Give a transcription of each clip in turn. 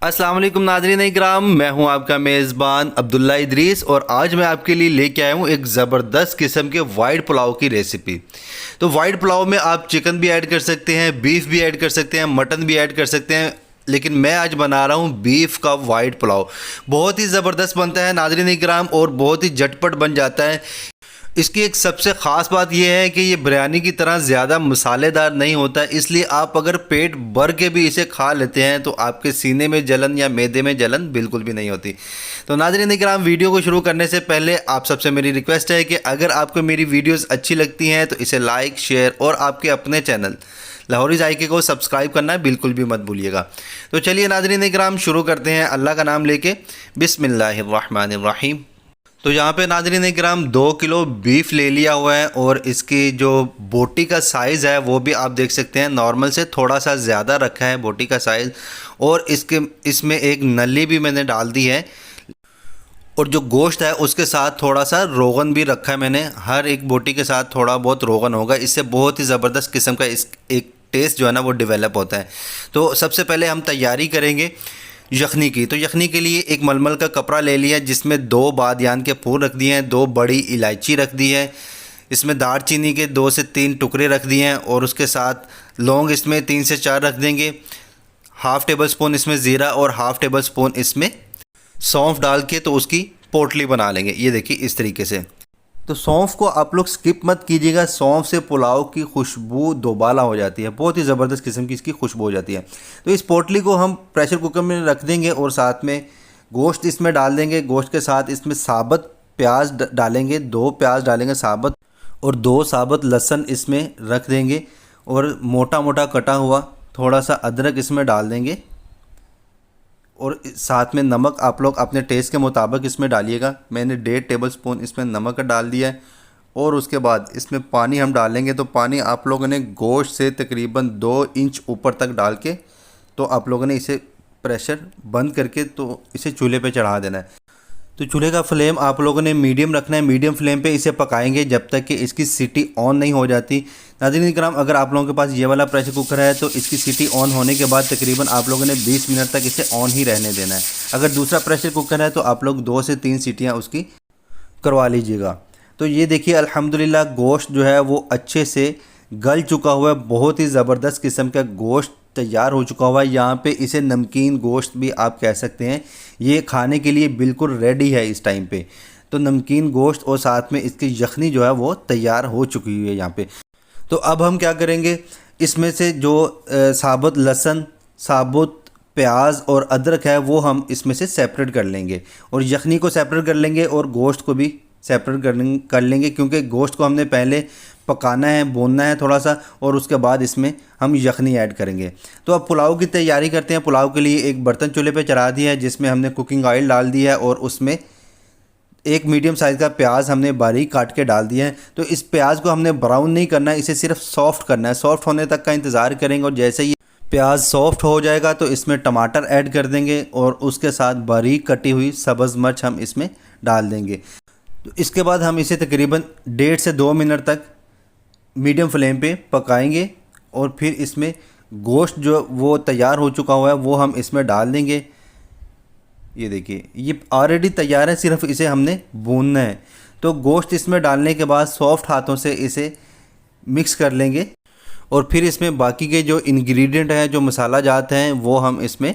अस्सलाम वालेकुम नाज़रीन इकराम, मैं हूं आपका मेज़बान अब्दुल्ला इदरीस और आज मैं आपके लिए लेके आया हूं एक ज़बरदस्त किस्म के वाइट पुलाव की रेसिपी। तो वाइट पुलाव में आप चिकन भी ऐड कर सकते हैं, बीफ भी ऐड कर सकते हैं, मटन भी ऐड कर सकते हैं, लेकिन मैं आज बना रहा हूं बीफ का वाइट पुलाव। बहुत ही ज़बरदस्त बनता है नाज़रीन इकराम और बहुत ही झटपट बन जाता है। इसकी एक सबसे ख़ास बात यह है कि ये बिरयानी की तरह ज़्यादा मसालेदार नहीं होता है, इसलिए आप अगर पेट भर के भी इसे खा लेते हैं तो आपके सीने में जलन या मैदे में जलन बिल्कुल भी नहीं होती। तो नाज़रीन इकराम, वीडियो को शुरू करने से पहले आप सबसे मेरी रिक्वेस्ट है कि अगर आपको मेरी वीडियोज़ अच्छी लगती हैं तो इसे लाइक, शेयर और आपके अपने चैनल लाहौरी जायके को सब्सक्राइब करना बिल्कुल भी मत भूलिएगा। तो चलिए नाज़रीन इकराम, शुरू करते हैं अल्लाह का नाम लेके। बिस्मिल्लाहिर्रहमानिर्रहीम। तो यहाँ पे नाज़रीन इकराम 2 किलो बीफ ले लिया हुआ है और इसकी जो बोटी का साइज़ है वो भी आप देख सकते हैं, नॉर्मल से थोड़ा सा ज़्यादा रखा है बोटी का साइज़। और इसमें एक नली भी मैंने डाल दी है और जो गोश्त है उसके साथ थोड़ा सा रोगन भी रखा है मैंने। हर एक बोटी के साथ थोड़ा बहुत रोगन होगा, इससे बहुत ही ज़बरदस्त किस्म का एक टेस्ट जो है ना वो डेवलप होता है। तो सबसे पहले हम तैयारी करेंगे यखनी की। तो यखनी के लिए एक मलमल का कपड़ा ले लिया जिसमें 2 बादियान के फूल रख दिए हैं, 2 बड़ी इलायची रख दी है, इसमें दालचीनी के 2 से 3 टुकड़े रख दिए हैं और उसके साथ लौंग इसमें 3 से 4 रख देंगे। हाफ़ टेबल स्पून इसमें ज़ीरा और हाफ़ टेबल स्पून इसमें सौंफ डाल के तो उसकी पोटली बना लेंगे। ये देखिए इस तरीके से। तो सौंफ को आप लोग स्किप मत कीजिएगा, सौंफ से पुलाव की खुशबू दोबाला हो जाती है, बहुत ही ज़बरदस्त किस्म की इसकी खुशबू हो जाती है। तो इस पोटली को हम प्रेशर कुकर में रख देंगे और साथ में गोश्त इसमें डाल देंगे। गोश्त के साथ इसमें साबुत प्याज डालेंगे, 2 प्याज डालेंगे साबुत और 2 साबुत लहसुन इसमें रख देंगे और मोटा मोटा कटा हुआ थोड़ा सा अदरक इसमें डाल देंगे और साथ में नमक आप लोग अपने टेस्ट के मुताबिक इसमें डालिएगा। मैंने 1.5 टेबल स्पून इसमें नमक डाल दिया है और उसके बाद इसमें पानी हम डालेंगे। तो पानी आप लोगों ने गोश्त से तकरीबन 2 इंच ऊपर तक डाल के तो आप लोगों ने इसे प्रेशर बंद करके तो इसे चूल्हे पे चढ़ा देना है। तो चूल्हे का फ्लेम आप लोगों ने मीडियम रखना है, मीडियम फ्लेम पे इसे पकाएंगे जब तक कि इसकी सीटी ऑन नहीं हो जाती। नाज़रीन इकराम, अगर आप लोगों के पास ये वाला प्रेशर कुकर है तो इसकी सीटी ऑन होने के बाद तकरीबन आप लोगों ने 20 मिनट तक इसे ऑन ही रहने देना है। अगर दूसरा प्रेशर कुकर है तो आप लोग 2 से 3 सीटियाँ उसकी करवा लीजिएगा। तो ये देखिए अल्हम्दुलिल्लाह गोश्त जो है वो अच्छे से गल चुका हुआ है, बहुत ही ज़बरदस्त किस्म का गोश्त तैयार हो चुका हुआ है। यहाँ पे इसे नमकीन गोश्त भी आप कह सकते हैं, ये खाने के लिए बिल्कुल रेडी है इस टाइम पे। तो नमकीन गोश्त और साथ में इसकी यखनी जो है वो तैयार हो चुकी हुई है यहाँ पे। तो अब हम क्या करेंगे, इसमें से जो साबुत लहसुन, साबुत प्याज और अदरक है वो हम इसमें से सेपरेट कर लेंगे और यखनी को सेपरेट कर लेंगे और गोश्त को भी सेपरेट कर लेंगे, क्योंकि गोश्त को हमने पहले पकाना है, भूनना है थोड़ा सा और उसके बाद इसमें हम यखनी ऐड करेंगे। तो अब पुलाव की तैयारी करते हैं। पुलाव के लिए एक बर्तन चूल्हे पे चढ़ा दिया है जिसमें हमने कुकिंग ऑयल डाल दिया है और उसमें एक मीडियम साइज़ का प्याज हमने बारीक काट के डाल दिया है। तो इस प्याज को हमने ब्राउन नहीं करना है, इसे सिर्फ सॉफ्ट करना है। सॉफ्ट होने तक का इंतज़ार करेंगे और जैसे ही प्याज सॉफ्ट हो जाएगा तो इसमें टमाटर ऐड कर देंगे और उसके साथ बारीक कटी हुई सब्ज़ मिर्च हम इसमें डाल देंगे। तो इसके बाद हम इसे तकरीबन 1.5 से 2 मिनट तक मीडियम फ्लेम पे पकाएंगे और फिर इसमें गोश्त जो वो तैयार हो चुका हुआ है वो हम इसमें डाल देंगे। ये देखिए ये ऑलरेडी तैयार है, सिर्फ इसे हमने भूनना है। तो गोश्त इसमें डालने के बाद सॉफ्ट हाथों से इसे मिक्स कर लेंगे और फिर इसमें बाकी के जो इंग्रेडिएंट हैं, जो मसाला जात हैं, वो हम इसमें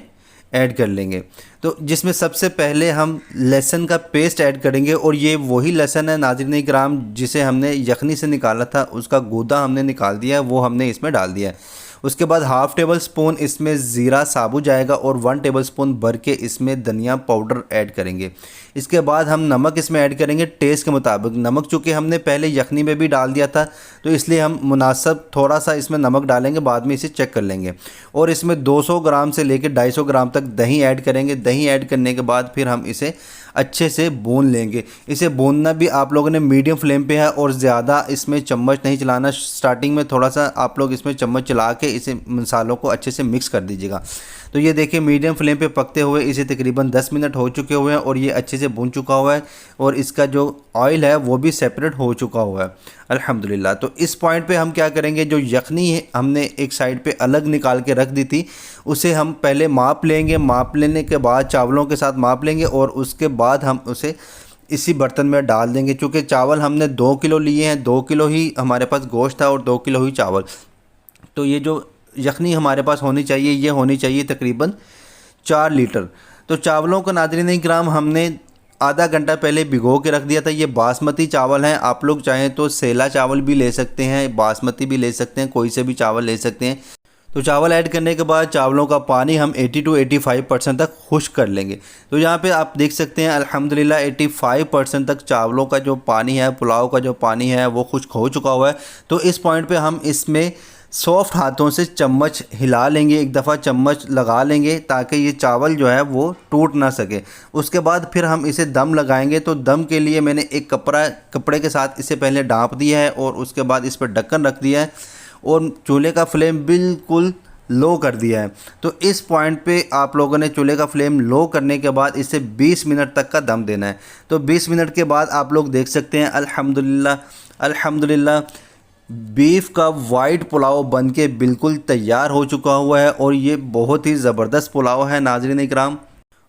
ऐड कर लेंगे। तो जिसमें सबसे पहले हम लहसुन का पेस्ट ऐड करेंगे और ये वही लहसुन है नाज़रीन इकराम जिसे हमने यखनी से निकाला था, उसका गूदा हमने निकाल दिया है, वो हमने इसमें डाल दिया है। उसके बाद हाफ़ टेबल स्पून इसमें ज़ीरा साबुत जाएगा और 1 टेबल स्पून भर के इसमें धनिया पाउडर ऐड करेंगे। इसके बाद हम नमक इसमें ऐड करेंगे टेस्ट के मुताबिक। नमक चूँकि हमने पहले यखनी में भी डाल दिया था तो इसलिए हम मुनासिब थोड़ा सा इसमें नमक डालेंगे, बाद में इसे चेक कर लेंगे। और इसमें 200 ग्राम से लेकर 250 ग्राम तक दही ऐड करेंगे। दही ऐड करने के बाद फिर हम इसे अच्छे से भून लेंगे। इसे भूनना भी आप लोगों ने मीडियम फ्लेम पे है और ज़्यादा इसमें चम्मच नहीं चलाना। स्टार्टिंग में थोड़ा सा आप लोग इसमें चम्मच चला के इसे मसालों को अच्छे से मिक्स कर दीजिएगा। तो ये देखिए मीडियम फ्लेम पे पकते हुए इसे तकरीबन 10 मिनट हो चुके हुए हैं और ये अच्छे से भून चुका हुआ है और इसका जो ऑयल है वो भी सेपरेट हो चुका हुआ है अल्हम्दुलिल्लाह। तो इस पॉइंट पे हम क्या करेंगे, जो यखनी है हमने एक साइड पे अलग निकाल के रख दी थी उसे हम पहले माप लेंगे, माप लेने के बाद चावलों के साथ माप लेंगे और उसके बाद हम उसे इसी बर्तन में डाल देंगे। चूँकि चावल हमने 2 किलो लिए हैं, 2 किलो ही हमारे पास गोश्त था और 2 किलो ही चावल, तो ये जो यखनी हमारे पास होनी चाहिए ये होनी चाहिए तकरीबन 4 लीटर। तो चावलों को नाज़रीन इकराम हमने आधा घंटा पहले भिगो के रख दिया था। ये बासमती चावल हैं, आप लोग चाहें तो सेला चावल भी ले सकते हैं, बासमती भी ले सकते हैं, कोई से भी चावल ले सकते हैं। तो चावल ऐड करने के बाद चावलों का पानी हम 80 to 85% तक खुश्क कर लेंगे। तो यहाँ पे आप देख सकते हैं अल्हम्दुलिल्लाह 85% तक चावलों का जो पानी है, पुलाव का जो पानी है वो खुश्क हो चुका हुआ है। तो इस पॉइंट पे हम इसमें सॉफ्ट हाथों से चम्मच हिला लेंगे, एक दफ़ा चम्मच लगा लेंगे ताकि ये चावल जो है वो टूट ना सके। उसके बाद फिर हम इसे दम लगाएंगे। तो दम के लिए मैंने एक कपड़े के साथ इसे पहले ढाँप दिया है और उसके बाद इस पर ढक्कन रख दिया है और चूल्हे का फ्लेम बिल्कुल लो कर दिया है। तो इस पॉइंट पे आप लोगों ने चूल्हे का फ्लेम लो करने के बाद इसे 20 मिनट तक का दम देना है। तो 20 मिनट के बाद आप लोग देख सकते हैं अल्हम्दुलिल्लाह बीफ का वाइट पुलाव बनके बिल्कुल तैयार हो चुका हुआ है और ये बहुत ही ज़बरदस्त पुलाव है नाज़रीन इकराम।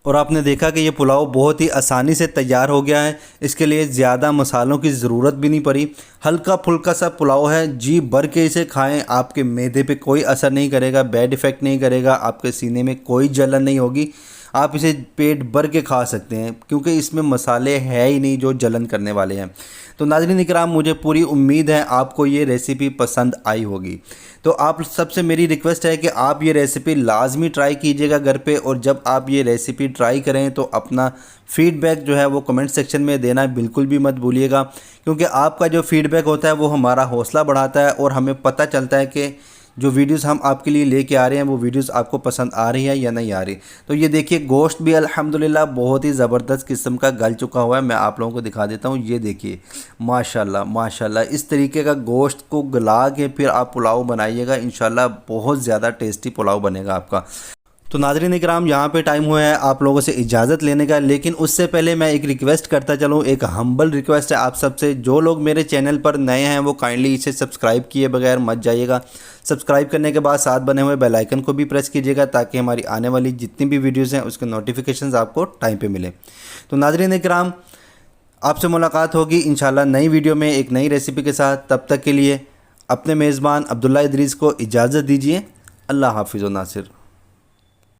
और आपने देखा कि ये पुलाव बहुत ही आसानी से तैयार हो गया है, इसके लिए ज़्यादा मसालों की ज़रूरत भी नहीं पड़ी। हल्का फुल्का सा पुलाव है, जी भर के इसे खाएं, आपके मैदे पे कोई असर नहीं करेगा, बैड इफ़ेक्ट नहीं करेगा, आपके सीने में कोई जलन नहीं होगी, आप इसे पेट भर के खा सकते हैं क्योंकि इसमें मसाले है ही नहीं जो जलन करने वाले हैं। तो नाज़रीन इकराम मुझे पूरी उम्मीद है आपको ये रेसिपी पसंद आई होगी। तो आप सबसे मेरी रिक्वेस्ट है कि आप ये रेसिपी लाजमी ट्राई कीजिएगा घर पे, और जब आप ये रेसिपी ट्राई करें तो अपना फ़ीडबैक जो है वो कमेंट सेक्शन में देना बिल्कुल भी मत भूलिएगा, क्योंकि आपका जो फ़ीडबैक होता है वो हमारा हौसला बढ़ाता है और हमें पता चलता है कि जो वीडियोस हम आपके लिए लेके आ रहे हैं वो वीडियोस आपको पसंद आ रही है या नहीं आ रही। तो ये देखिए गोश्त भी अल्हम्दुलिल्लाह बहुत ही ज़बरदस्त किस्म का गल चुका हुआ है। मैं आप लोगों को दिखा देता हूँ, ये देखिए माशाल्लाह माशाल्लाह, इस तरीके का गोश्त को गला के फिर आप पुलाव बनाइएगा, इंशाल्लाह बहुत ज़्यादा टेस्टी पुलाव बनेगा आपका। तो नाज़रीन इकराम यहाँ पे टाइम हुआ है आप लोगों से इजाज़त लेने का, लेकिन उससे पहले मैं एक रिक्वेस्ट करता चलूँ, एक हम्बल रिक्वेस्ट है आप सबसे। जो लोग मेरे चैनल पर नए हैं वो काइंडली इसे सब्सक्राइब किए बगैर मत जाइएगा। सब्सक्राइब करने के बाद साथ बने हुए बेल आइकन को भी प्रेस कीजिएगा ताकि हमारी आने वाली जितनी भी वीडियोज़ हैं उसके नोटिफिकेशन आपको टाइम पर मिले। तो नाज़रीन इकराम आपसे मुलाकात होगी इंशाल्लाह नई वीडियो में एक नई रेसिपी के साथ। तब तक के लिए अपने मेज़बान अब्दुल्ला इदरीस को इजाज़त दीजिए। अल्लाह हाफिज़ व नासिर।